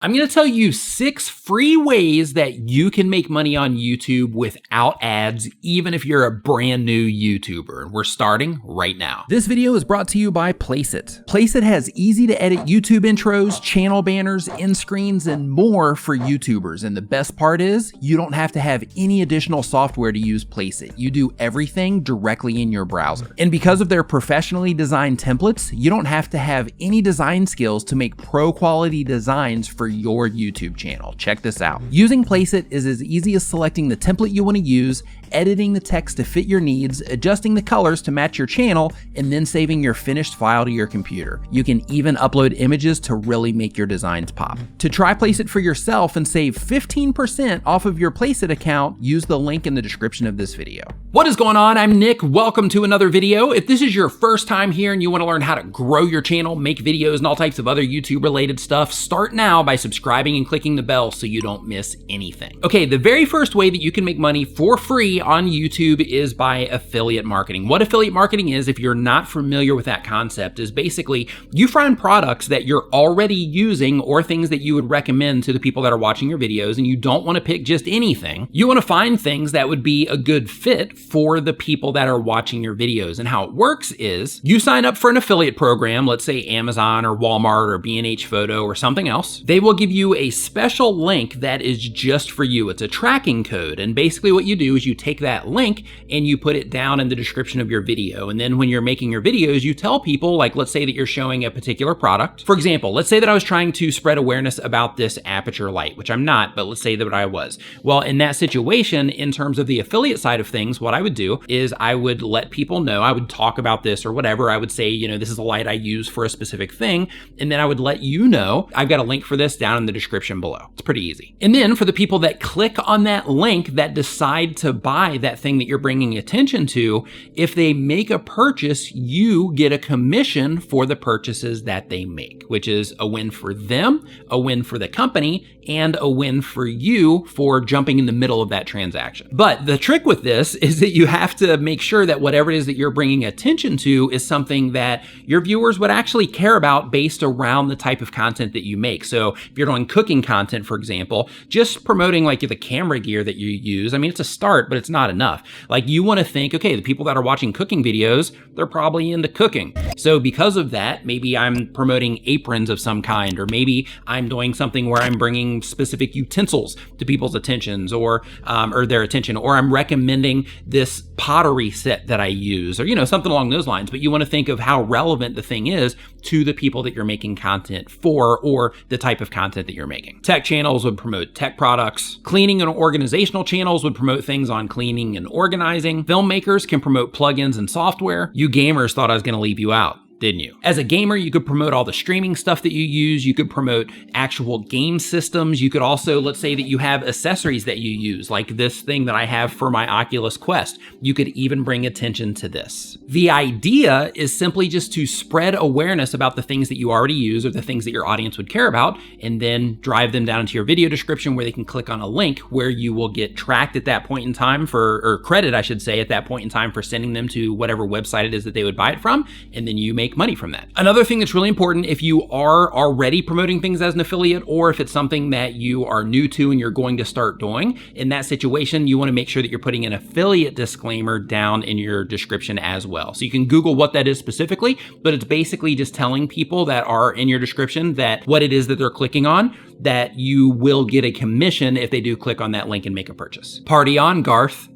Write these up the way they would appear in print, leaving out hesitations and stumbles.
I'm going to tell you 6 free ways that you can make money on YouTube without ads, even if you're a brand new YouTuber. And we're starting right now. This video is brought to you by Placeit. Placeit has easy to edit YouTube intros, channel banners, end screens, and more for YouTubers. And the best part is you don't have to have any additional software to use Placeit. You do everything directly in your browser. And because of their professionally designed templates, you don't have to have any design skills to make pro quality designs for your YouTube channel. Check this out. Using Placeit is as easy as selecting the template you want to use, editing the text to fit your needs, adjusting the colors to match your channel, and then saving your finished file to your computer. You can even upload images to really make your designs pop. To try Placeit for yourself and save 15% off of your Placeit account, use the link in the description of this video. What is going on? I'm Nick. Welcome to another video. If this is your first time here and you want to learn how to grow your channel, make videos, and all types of other YouTube related stuff, start now by subscribing and clicking the bell so you don't miss anything. Okay, the very first way that you can make money for free on YouTube is by affiliate marketing. What affiliate marketing is, if you're not familiar with that concept, is basically you find products that you're already using or things that you would recommend to the people that are watching your videos, and you don't want to pick just anything. You want to find things that would be a good fit for the people that are watching your videos. And how it works is you sign up for an affiliate program, let's say Amazon or Walmart or B&H Photo or something else. They will give you a special link that is just for you. It's a tracking code. And basically what you do is you take that link and you put it down in the description of your video. And then when you're making your videos, you tell people, like, let's say that you're showing a particular product. For example, let's say that I was trying to spread awareness about this aperture light, which I'm not, but let's say that I was. Well, in that situation, in terms of the affiliate side of things, what I would do is I would let people know, I would talk about this or whatever. I would say, you know, this is a light I use for a specific thing. And then I would let you know, I've got a link for this down in the description below. It's pretty easy. And then for the people that click on that link that decide to buy that thing that you're bringing attention to, if they make a purchase, you get a commission for the purchases that they make, which is a win for them, a win for the company, and a win for you for jumping in the middle of that transaction. But the trick with this is that you have to make sure that whatever it is that you're bringing attention to is something that your viewers would actually care about based around the type of content that you make. So if you're doing cooking content, for example, just promoting like the camera gear that you use, I mean, it's a start, but it's not enough. Like, you want to think, okay, the people that are watching cooking videos, they're probably into cooking. So because of that, maybe I'm promoting aprons of some kind, or maybe I'm doing something where I'm bringing specific utensils to people's attentions or their attention, or I'm recommending this pottery set that I use, or, you know, something along those lines. But you want to think of how relevant the thing is to the people that you're making content for, or the type of content that you're making. Tech channels would promote tech products. Cleaning and organizational channels would promote things on cleaning and organizing. Filmmakers can promote plugins and software. You gamers thought I was going to leave you out, didn't you? As a gamer, you could promote all the streaming stuff that you use. You could promote actual game systems. You could also, let's say that you have accessories that you use, like this thing that I have for my Oculus Quest. You could even bring attention to this. The idea is simply just to spread awareness about the things that you already use or the things that your audience would care about, and then drive them down into your video description where they can click on a link where you will get tracked at that point in time or credit, I should say, at that point in time for sending them to whatever website it is that they would buy it from, and then you make money from that. Another thing that's really important, if you are already promoting things as an affiliate, or if it's something that you are new to and you're going to start doing, in that situation, you want to make sure that you're putting an affiliate disclaimer down in your description as well. So you can Google what that is specifically, but it's basically just telling people that are in your description that what it is that they're clicking on, that you will get a commission if they do click on that link and make a purchase. Party on, Garth.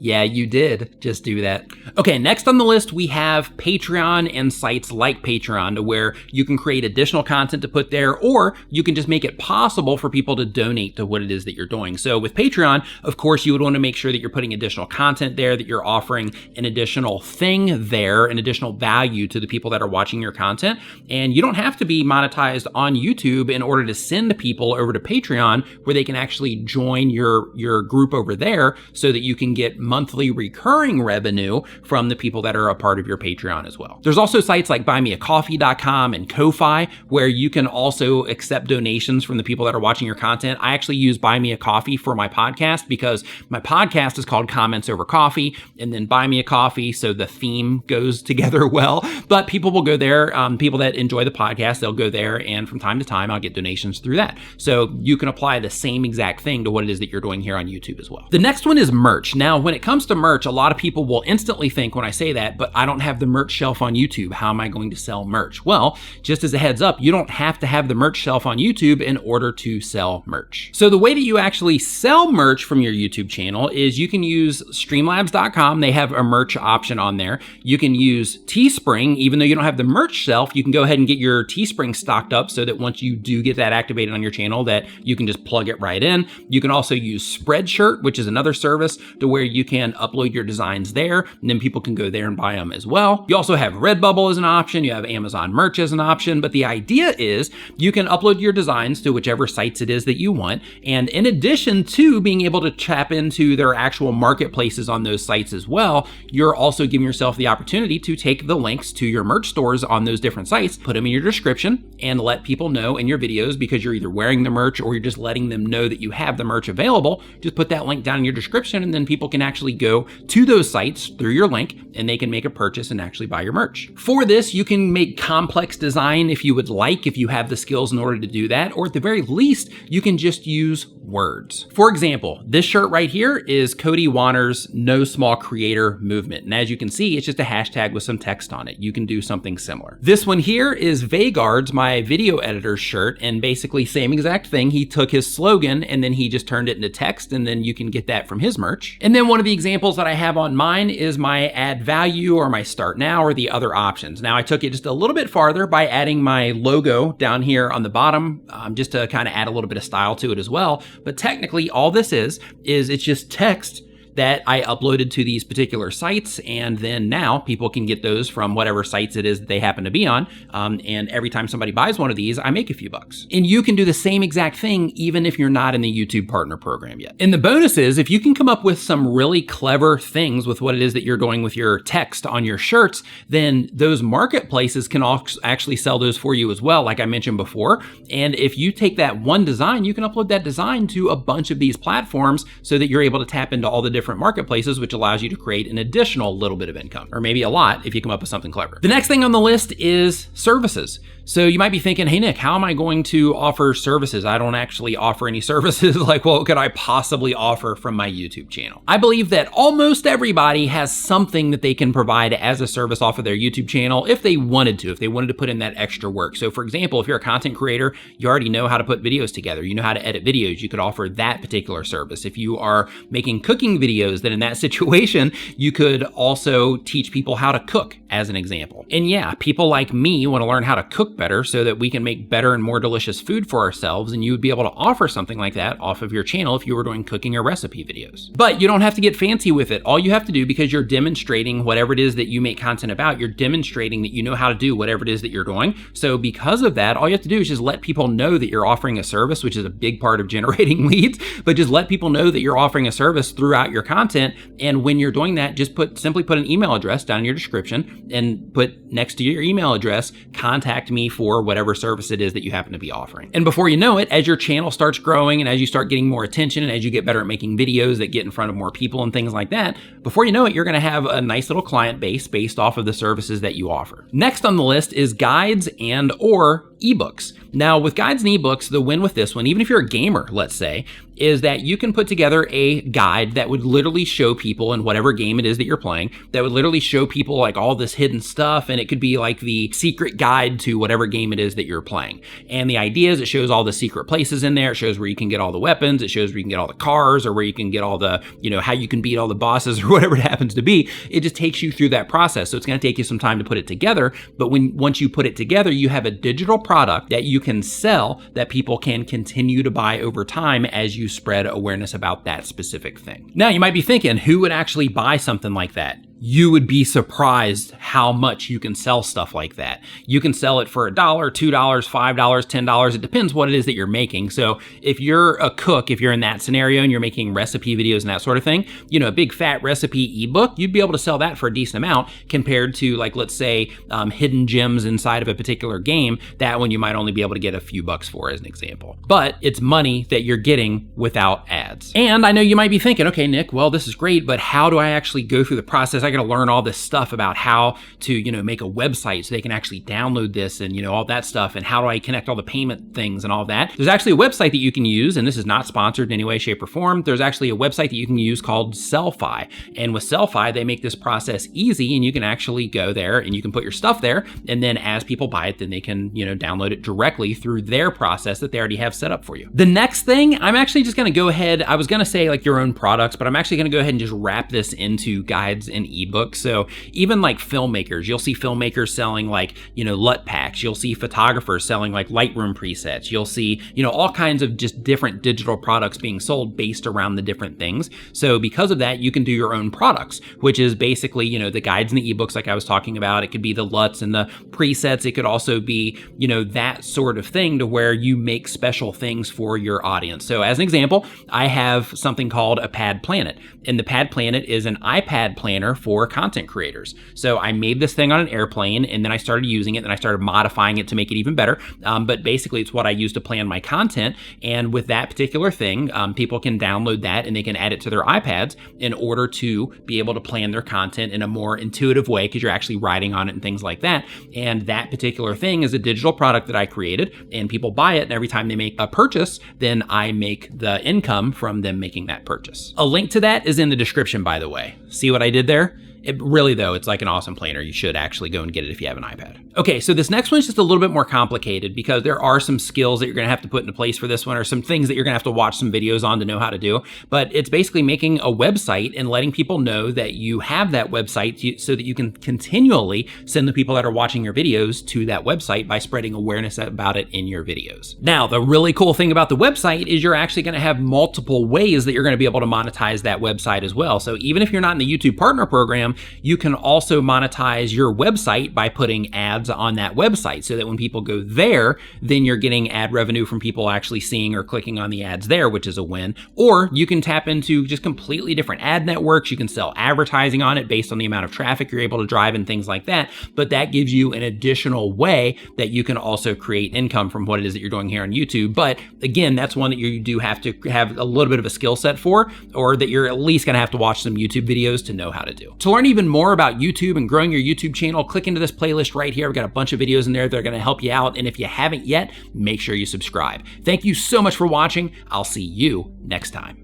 Yeah, you did just do that. Okay, next on the list, we have Patreon and sites like Patreon, to where you can create additional content to put there, or you can just make it possible for people to donate to what it is that you're doing. So with Patreon, of course, you would want to make sure that you're putting additional content there, that you're offering an additional thing there, an additional value to the people that are watching your content. And you don't have to be monetized on YouTube in order to send people over to Patreon, where they can actually join your group over there so that you can get monthly recurring revenue from the people that are a part of your Patreon as well. There's also sites like buymeacoffee.com and Ko-Fi where you can also accept donations from the people that are watching your content. I actually use Buy Me a Coffee for my podcast because my podcast is called Comments Over Coffee, and then Buy Me a Coffee, so the theme goes together well. But people will go there, people that enjoy the podcast, they'll go there, and from time to time, I'll get donations through that. So you can apply the same exact thing to what it is that you're doing here on YouTube as well. The next one is merch. Now, when it comes to merch, a lot of people will instantly think when I say that, but I don't have the merch shelf on YouTube. How am I going to sell merch? Well, just as a heads up, you don't have to have the merch shelf on YouTube in order to sell merch. So the way that you actually sell merch from your YouTube channel is you can use streamlabs.com. They have a merch option on there. You can use Teespring. Even though you don't have the merch shelf, you can go ahead and get your Teespring stocked up so that once you do get that activated on your channel, that you can just plug it right in. You can also use Spreadshirt, which is another service to where you can upload your designs there, and then people can go there and buy them as well. You also have Redbubble as an option. You have Amazon Merch as an option, but the idea is you can upload your designs to whichever sites it is that you want. And in addition to being able to tap into their actual marketplaces on those sites as well, you're also giving yourself the opportunity to take the links to your merch stores on those different sites, put them in your description, and let people know in your videos, because you're either wearing the merch or you're just letting them know that you have the merch available. Just put that link down in your description, and then people can actually go to those sites through your link and they can make a purchase and actually buy your merch. For this, you can make complex design if you would like, if you have the skills in order to do that, or at the very least, you can just use words. For example, this shirt right here is Cody Wanner's No Small Creator Movement. And as you can see, it's just a hashtag with some text on it. You can do something similar. This one here is Vagard's, my video editor's shirt, and basically same exact thing. He took his slogan and then he just turned it into text, and then you can get that from his merch. And then one of the examples that I have on mine is my add value or my start now or the other options. Now I took it just a little bit farther by adding my logo down here on the bottom, just to kind of add a little bit of style to it as well. But technically all this is it's just text that I uploaded to these particular sites, and then now people can get those from whatever sites it is that they happen to be on, and every time somebody buys one of these, I make a few bucks. And you can do the same exact thing even if you're not in the YouTube Partner Program yet. And the bonus is, if you can come up with some really clever things with what it is that you're doing with your text on your shirts, then those marketplaces can actually sell those for you as well, like I mentioned before. And if you take that one design, you can upload that design to a bunch of these platforms so that you're able to tap into all the different marketplaces, which allows you to create an additional little bit of income, or maybe a lot if you come up with something clever. The next thing on the list is services. So you might be thinking, hey Nick, how am I going to offer services? I don't actually offer any services. Like, what could I possibly offer from my YouTube channel? I believe that almost everybody has something that they can provide as a service off of their YouTube channel if they wanted to put in that extra work. So for example, if you're a content creator, you already know how to put videos together. You know how to edit videos. You could offer that particular service. If you are making cooking videos, then in that situation, you could also teach people how to cook as an example. And yeah, people like me want to learn how to cook better so that we can make better and more delicious food for ourselves, and you would be able to offer something like that off of your channel if you were doing cooking or recipe videos. But you don't have to get fancy with it. All you have to do, because you're demonstrating whatever it is that you make content about, you're demonstrating that you know how to do whatever it is that you're doing. So because of that, all you have to do is just let people know that you're offering a service, which is a big part of generating leads, but just let people know that you're offering a service throughout your content. And when you're doing that, just simply put an email address down in your description and put next to your email address, contact me for whatever service it is that you happen to be offering. And before you know it, as your channel starts growing and as you start getting more attention and as you get better at making videos that get in front of more people and things like that, before you know it, you're going to have a nice little client base based off of the services that you offer. Next on the list is guides and or ebooks. Now with guides and ebooks, the win with this one, even if you're a gamer, let's say, is that you can put together a guide that would literally show people in whatever game it is that you're playing, that would literally show people like all this hidden stuff, and it could be like the secret guide to whatever game it is that you're playing. And the idea is it shows all the secret places in there, it shows where you can get all the weapons, it shows where you can get all the cars, or where you can get all the, how you can beat all the bosses or whatever it happens to be. It just takes you through that process. So it's going to take you some time to put it together, but once you put it together, you have a digital product that you can sell that people can continue to buy over time as you spread awareness about that specific thing. Now you might be thinking, who would actually buy something like that? you would be surprised how much you can sell stuff like that. You can sell it for $1, $2, $5, $10. It depends what it is that you're making. So if you're a cook, if you're in that scenario and you're making recipe videos and that sort of thing, you know, a big fat recipe ebook, you'd be able to sell that for a decent amount compared to, like, let's say hidden gems inside of a particular game. That one you might only be able to get a few bucks for, as an example. But it's money that you're getting without ads. And I know you might be thinking, okay, Nick, well, this is great, but how do I actually go through the process? I got to learn all this stuff about how to, you know, make a website so they can actually download this and, you know, all that stuff. And how do I connect all the payment things and all that? There's actually a website that you can use, and this is not sponsored in any way, shape, or form. There's actually a website that you can use called Sellfy. And with Sellfy, they make this process easy, and you can actually go there and you can put your stuff there. And then as people buy it, then they can, you know, download it directly through their process that they already have set up for you. The next thing, I'm actually just going to go ahead, I was going to say like your own products, but I'm actually going to go ahead and just wrap this into guides and ebooks. So even like filmmakers, you'll see filmmakers selling like, you know, LUT packs. You'll see photographers selling like Lightroom presets. You'll see, you know, all kinds of just different digital products being sold based around the different things. So because of that, you can do your own products, which is basically, you know, the guides and the ebooks like I was talking about. It could be the LUTs and the presets. It could also be, you know, that sort of thing to where you make special things for your audience. So as an example, I have something called a Pad Planet, and the Pad Planet is an iPad planner for content creators. So I made this thing on an airplane, and then I started using it, and I started modifying it to make it even better. But basically it's what I use to plan my content. And with that particular thing, people can download that and they can add it to their iPads in order to be able to plan their content in a more intuitive way, because you're actually writing on it and things like that. And that particular thing is a digital product that I created, and people buy it, and every time they make a purchase, then I make the income from them making that purchase. A link to that is in the description, by the way. See what I did there? It really, though, it's like an awesome planner. You should actually go and get it if you have an iPad. Okay, so this next one's just a little bit more complicated because there are some skills that you're gonna have to put into place for this one, or some things that you're gonna have to watch some videos on to know how to do. But it's basically making a website and letting people know that you have that website so that you can continually send the people that are watching your videos to that website by spreading awareness about it in your videos. Now, the really cool thing about the website is you're actually gonna have multiple ways that you're gonna be able to monetize that website as well. So even if you're not in the YouTube Partner Program, you can also monetize your website by putting ads on that website, so that when people go there, then you're getting ad revenue from people actually seeing or clicking on the ads there, which is a win. Or you can tap into just completely different ad networks. You can sell advertising on it based on the amount of traffic you're able to drive and things like that. But that gives you an additional way that you can also create income from what it is that you're doing here on YouTube. But again, that's one that you do have to have a little bit of a skill set for, or that you're at least gonna have to watch some YouTube videos to know how to do. To learn even more about YouTube and growing your YouTube channel, click into this playlist right here. We've got a bunch of videos in there that are gonna help you out. And if you haven't yet, make sure you subscribe. Thank you so much for watching. I'll see you next time.